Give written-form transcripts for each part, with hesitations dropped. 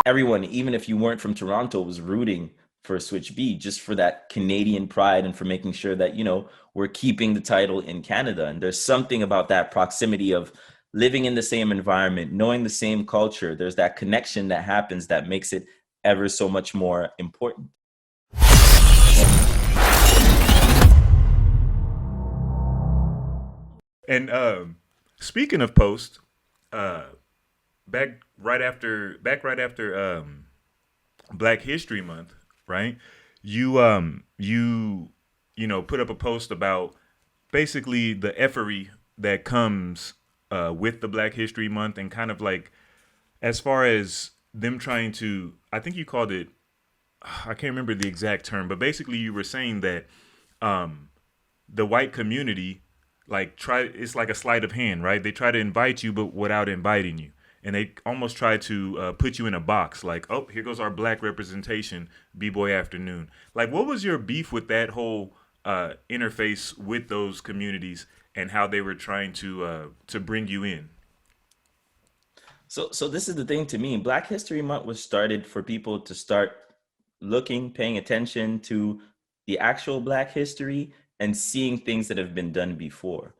everyone, even if you weren't from Toronto, was rooting for Switch B just for that Canadian pride and for making sure that, we're keeping the title in Canada. And there's something about that proximity of living in the same environment, knowing the same culture. There's that connection that happens that makes it ever so much more important. And speaking of post, uh, back right after Black History Month, right? You put up a post about basically the effery that comes with the Black History Month, and kind of like, as far as them trying to, I think you called it, I can't remember the exact term, but basically you were saying that um, the white community, like, try, it's like a sleight of hand, right? They try to invite you but without inviting you, and they almost try to put you in a box, like, oh, here goes our black representation, B-Boy Afternoon. Like, what was your beef with that whole interface with those communities, and how they were trying to bring you in? So this is the thing to me. Black History Month was started for people to start looking, paying attention to the actual Black history and seeing things that have been done before.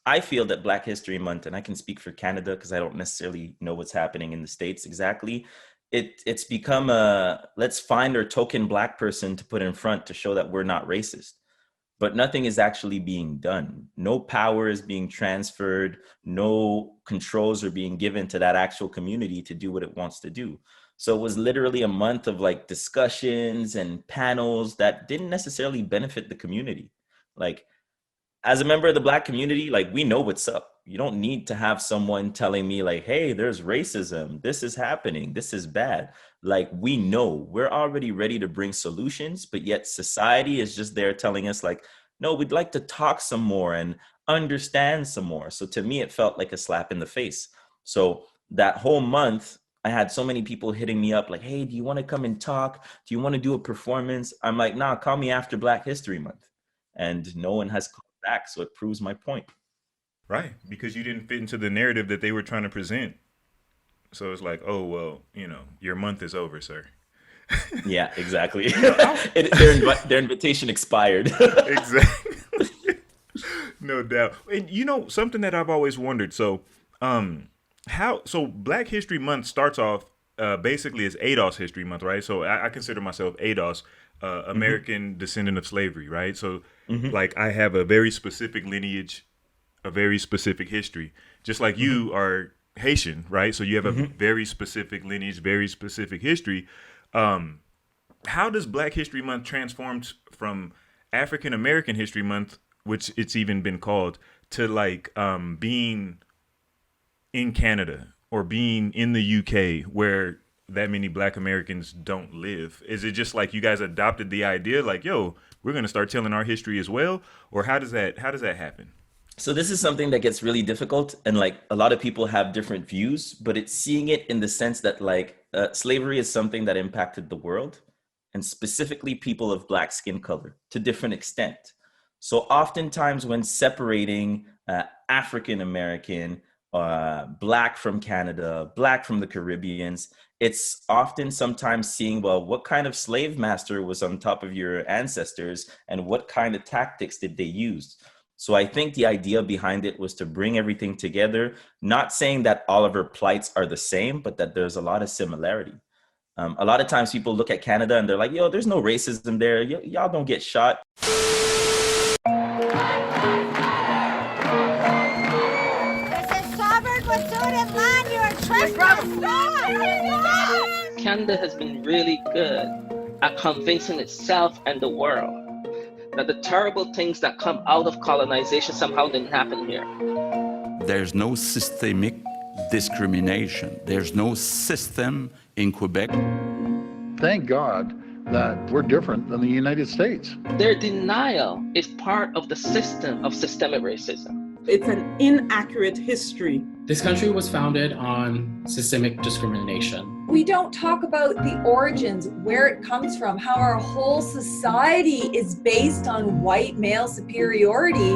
I feel that Black History Month, and I can speak for Canada because I don't necessarily know what's happening in the States exactly. It's become a let's find our token Black person to put in front to show that we're not racist. But nothing is actually being done. No power is being transferred. No controls are being given to that actual community to do what it wants to do. So it was literally a month of like discussions and panels that didn't necessarily benefit the community. Like, as a member of the black community, like, we know what's up. You don't need to have someone telling me like, hey, there's racism, this is happening, this is bad. Like, we know, we're already ready to bring solutions, but yet society is just there telling us like, no, we'd like to talk some more and understand some more. So to me, it felt like a slap in the face. So that whole month, I had so many people hitting me up like, hey, do you want to come and talk? Do you want to do a performance? I'm like, nah, call me after Black History Month. And no one has called back. So it proves my point. Right, because you didn't fit into the narrative that they were trying to present. So it's like, oh well, your month is over, sir. Yeah, exactly. You know, I Their invitation expired. exactly. No doubt. And something that I've always wondered. So, how Black History Month starts off basically as ADOS History Month, right? So I consider myself ADOS, Hmm. American descendant of slavery, right? So, Hmm. like, I have a very specific lineage, a very specific history, just like Hmm. you are Haitian, right? So you have a Hmm. very specific lineage, very specific history. Um, how does Black History Month transform from African American History Month, which it's even been called, to like being in Canada or being in the UK where that many Black Americans don't live? Is it just like you guys adopted the idea, like, yo, we're gonna start telling our history as well, or how does that happen? So this is something that gets really difficult, and like a lot of people have different views, but it's seeing it in the sense that like slavery is something that impacted the world, and specifically people of black skin color to different extent. So oftentimes when separating African American, black from Canada, black from the Caribbeans, it's often sometimes seeing, well, what kind of slave master was on top of your ancestors and what kind of tactics did they use? So I think the idea behind it was to bring everything together, not saying that all of our plights are the same, but that there's a lot of similarity. A lot of times people look at Canada and they're like, yo, there's no racism there. Y'all don't get shot. Canada has been really good at convincing itself and the world that the terrible things that come out of colonization somehow didn't happen here. There's no systemic discrimination. There's no system in Quebec. Thank God that we're different than the United States. Their denial is part of the system of systemic racism. It's an inaccurate history. This country was founded on systemic discrimination. We don't talk about the origins, where it comes from, how our whole society is based on white male superiority.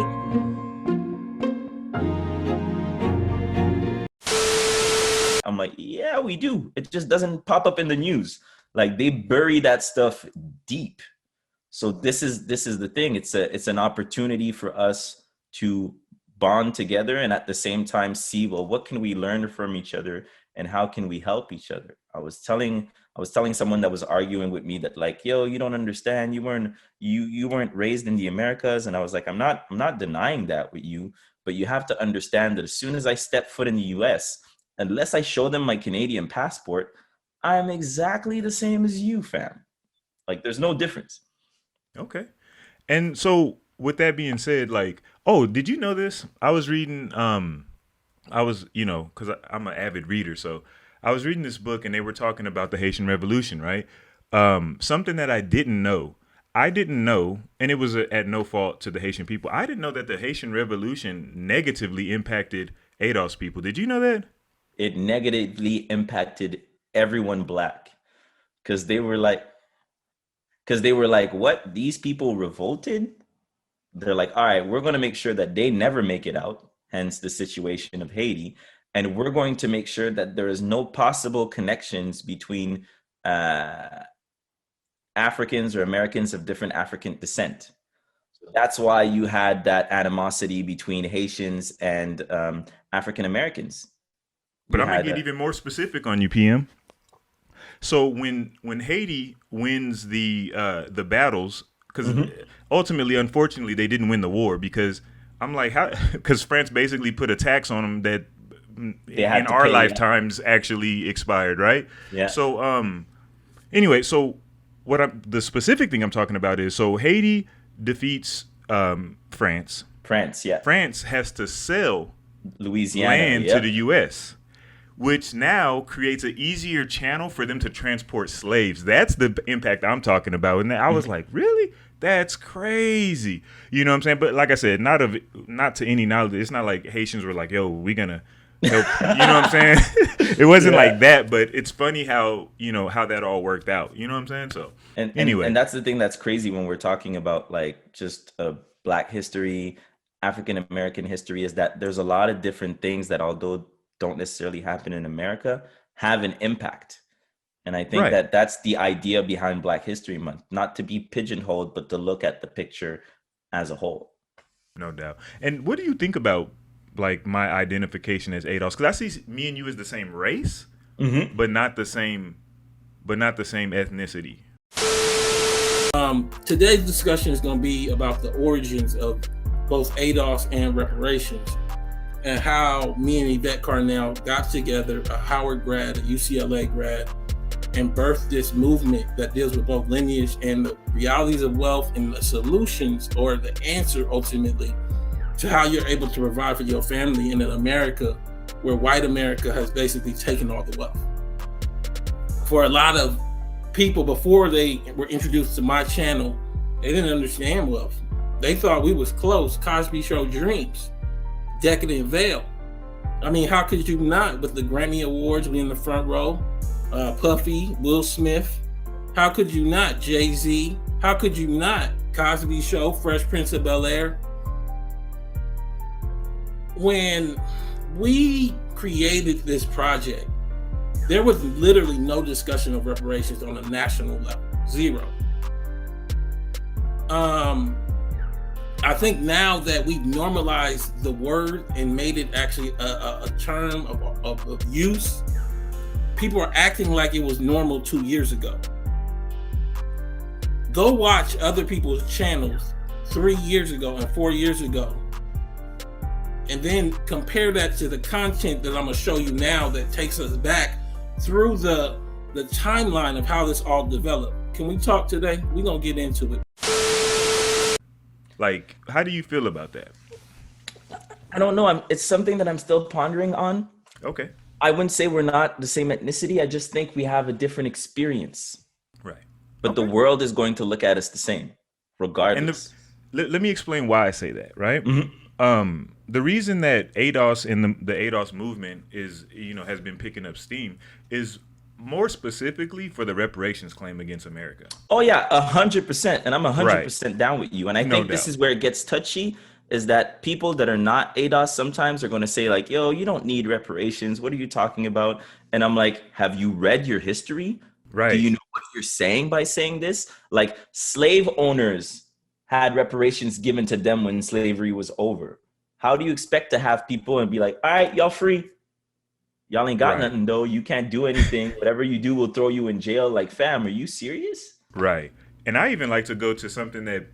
I'm like, yeah, we do. It just doesn't pop up in the news. Like they bury that stuff deep. So this is the thing. It's an opportunity for us to bond together and at the same time see, well, what can we learn from each other and how can we help each other? I was telling someone that was arguing with me that like, yo, you don't understand. You weren't raised in the Americas. And I was like, I'm not denying that with you, but you have to understand that as soon as I step foot in the US, unless I show them my Canadian passport, I'm exactly the same as you, fam. Like there's no difference. Okay. And so with that being said, like, oh, did you know this? I was reading, I was, because I'm an avid reader. So I was reading this book and they were talking about the Haitian Revolution, right? Something that I didn't know, and it was at no fault to the Haitian people. I didn't know that the Haitian Revolution negatively impacted ADOS people. Did you know that? It negatively impacted everyone black because they were like, what? These people revolted? They're like, all right, we're going to make sure that they never make it out, hence the situation of Haiti. And we're going to make sure that there is no possible connections between Africans or Americans of different African descent. So that's why you had that animosity between Haitians and African Americans. But I'm going to get even more specific on you, PM. So when Haiti wins the battles, because ultimately, unfortunately, they didn't win the war because I'm like, how? Because France basically put a tax on them that in our lifetimes actually expired, right? Yeah. So anyway, so the specific thing I'm talking about is so Haiti defeats France. France, yeah. France has to sell Louisiana land to the U.S., which now creates an easier channel for them to transport slaves. That's the impact I'm talking about. And I was like, really? That's crazy. You know what I'm saying? But like I said, not to any knowledge. It's not like Haitians were like, yo, we're going to help. You know what I'm saying? It wasn't like that, but it's funny how that all worked out. You know what I'm saying? So anyway. And that's the thing that's crazy when we're talking about like just Black history, African American history, is that there's a lot of different things that although don't necessarily happen in America, have an impact. And I think that's the idea behind Black History Month, not to be pigeonholed, but to look at the picture as a whole. No doubt. And what do you think about like my identification as ADOS? Because I see me and you as the same race, but not the same ethnicity. Today's discussion is going to be about the origins of both ADOS and reparations, and how me and Yvette Carnell got together, a Howard grad, a UCLA grad, and birthed this movement that deals with both lineage and the realities of wealth and the solutions, or the answer ultimately, to how you're able to provide for your family in an America where white America has basically taken all the wealth. For a lot of people before they were introduced to my channel, they didn't understand wealth. They thought we was close, Cosby Show dreams. decadent veil. I mean, how could you not, with the Grammy Awards being in the front row, Puffy, Will Smith, how could you not, Jay-Z, how could you not, Cosby Show, Fresh Prince of Bel-Air? When we created this project, there was literally no discussion of reparations on a national level, zero. I think now that we've normalized the word and made it actually a term of use, people are acting like it was normal 2 years ago. Go watch other people's channels 3 years ago and 4 years ago, and then compare that to the content that I'm gonna show you now that takes us back through the timeline of how this all developed. Can we talk today? We're gonna get into it. Like, how do you feel about that? I don't know. It's something that I'm still pondering on. Okay. I wouldn't say we're not the same ethnicity. I just think we have a different experience. Right. But the world is going to look at us the same, regardless. And let me explain why I say that, right? Mm-hmm. The reason that ADOS and the ADOS movement is, has been picking up steam is more specifically for the reparations claim against America. Oh yeah, 100%. And I'm 100% down with you. And I think this is where it gets touchy, is that people that are not ADOS sometimes are going to say like, yo, you don't need reparations. What are you talking about? And I'm like, have you read your history? Right. Do you know what you're saying by saying this? Like, slave owners had reparations given to them when slavery was over. How do you expect to have people and be like, all right, y'all free? Y'all ain't got nothing though. You can't do anything. Whatever you do will throw you in jail. Like, fam, are you serious? Right. And I even like to go to something that,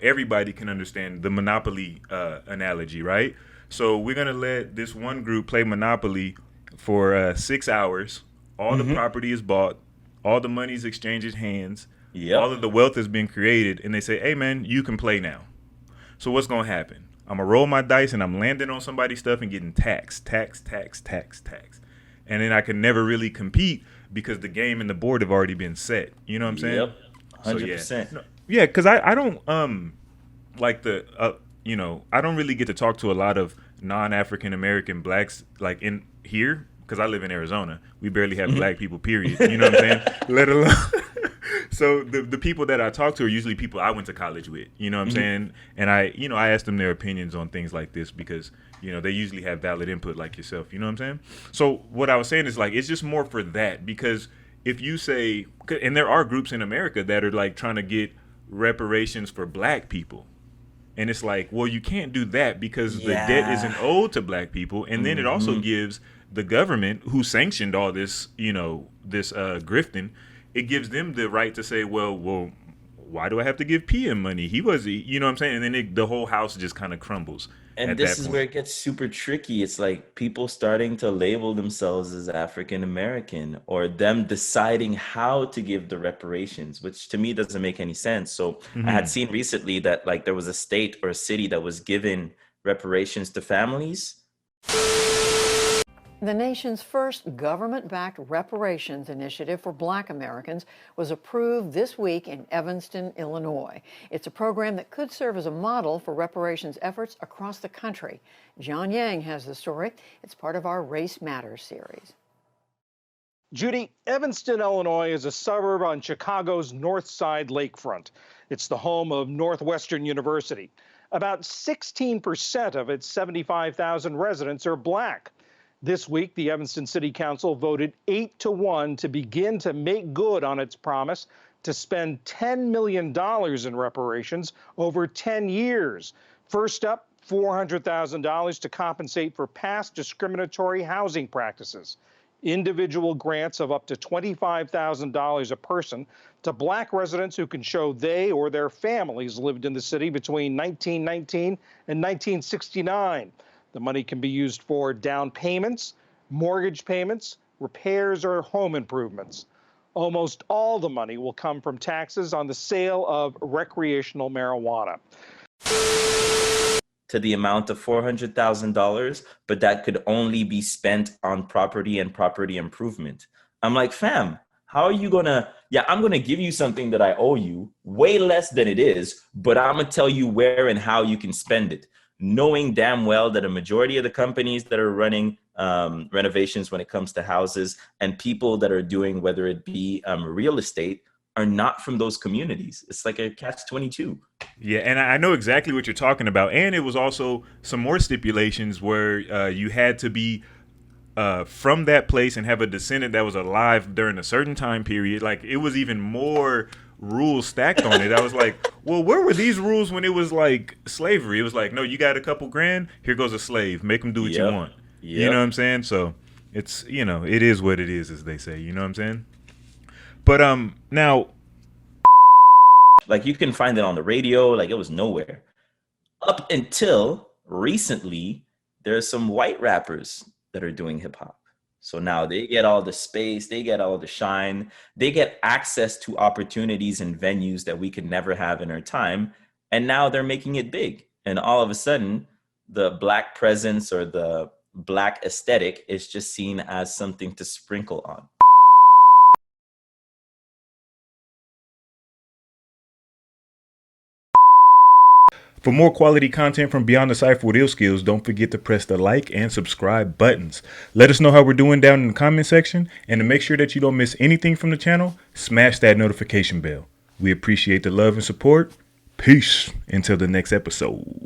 everybody can understand, the Monopoly analogy, right? So we're going to let this one group play Monopoly for 6 hours. All the property is bought. All the money's exchanged hands. Yep. All of the wealth has been created. And they say, hey, man, you can play now. So what's going to happen? I'm going to roll my dice and I'm landing on somebody's stuff and getting taxed. And then I can never really compete because the game and the board have already been set. You know what I'm saying? Yep. 100%. So, yeah, because I don't like the I don't really get to talk to a lot of non-African American blacks like in here because I live in Arizona. We barely have black people, period. You know what I'm saying? Let alone. So the people that I talk to are usually people I went to college with. You know what I'm saying? And I ask them their opinions on things like this because they usually have valid input like yourself. You know what I'm saying? So what I was saying is like it's just more for that because if you say, and there are groups in America that are like trying to get reparations for black people. And it's like, well, you can't do that because the debt isn't owed to black people. And then it also gives the government who sanctioned all this, this grifting, it gives them the right to say, well, why do I have to give PM money? He was, you know what I'm saying? And then the whole house just kind of crumbles. And this is where it gets super tricky. It's like people starting to label themselves as African American or them deciding how to give the reparations, which to me doesn't make any sense. So I had seen recently that like there was a state or a city that was giving reparations to families. The nation's first government-backed reparations initiative for Black Americans was approved this week in Evanston, Illinois. It's a program that could serve as a model for reparations efforts across the country. John Yang has the story. It's part of our Race Matters series. Judy, Evanston, Illinois is a suburb on Chicago's North Side lakefront. It's the home of Northwestern University. About 16% of its 75,000 residents are Black. This week, the Evanston City Council voted 8-1 to begin to make good on its promise to spend $10 million in reparations over 10 years. First up, $400,000 to compensate for past discriminatory housing practices. Individual grants of up to $25,000 a person to Black residents who can show they or their families lived in the city between 1919 and 1969. The money can be used for down payments, mortgage payments, repairs, or home improvements. Almost all the money will come from taxes on the sale of recreational marijuana. To the amount of $400,000, but that could only be spent on property and property improvement. I'm like, fam, how are you gonna, I'm gonna give you something that I owe you, way less than it is, but I'm gonna tell you where and how you can spend it. knowing damn well that a majority of the companies that are running renovations when it comes to houses and people that are doing, whether it be real estate, are not from those communities. It's like a catch-22. Yeah, and I know exactly what you're talking about. And it was also some more stipulations where you had to be from that place and have a descendant that was alive during a certain time period. Like, it was even more rules stacked on it. I was like, well, where were these rules when it was like slavery? It was like, no, you got a couple grand, here goes a slave, make them do what you want. You know what I'm saying? So it's, you know, it is what it is, as they say. You know what I'm saying? But now, like, you can find it on the radio. Like, it was nowhere up until recently. There's some white rappers that are doing hip hop. So now they get all the space, they get all the shine, they get access to opportunities and venues that we could never have in our time. And now they're making it big. And all of a sudden, the Black presence or the Black aesthetic is just seen as something to sprinkle on. for more quality content from Beyond the Cypher with Illskillz, don't forget to press the like and subscribe buttons. Let us know how we're doing down in the comment section, and to make sure that you don't miss anything from the channel, smash that notification bell. We appreciate the love and support. Peace until the next episode.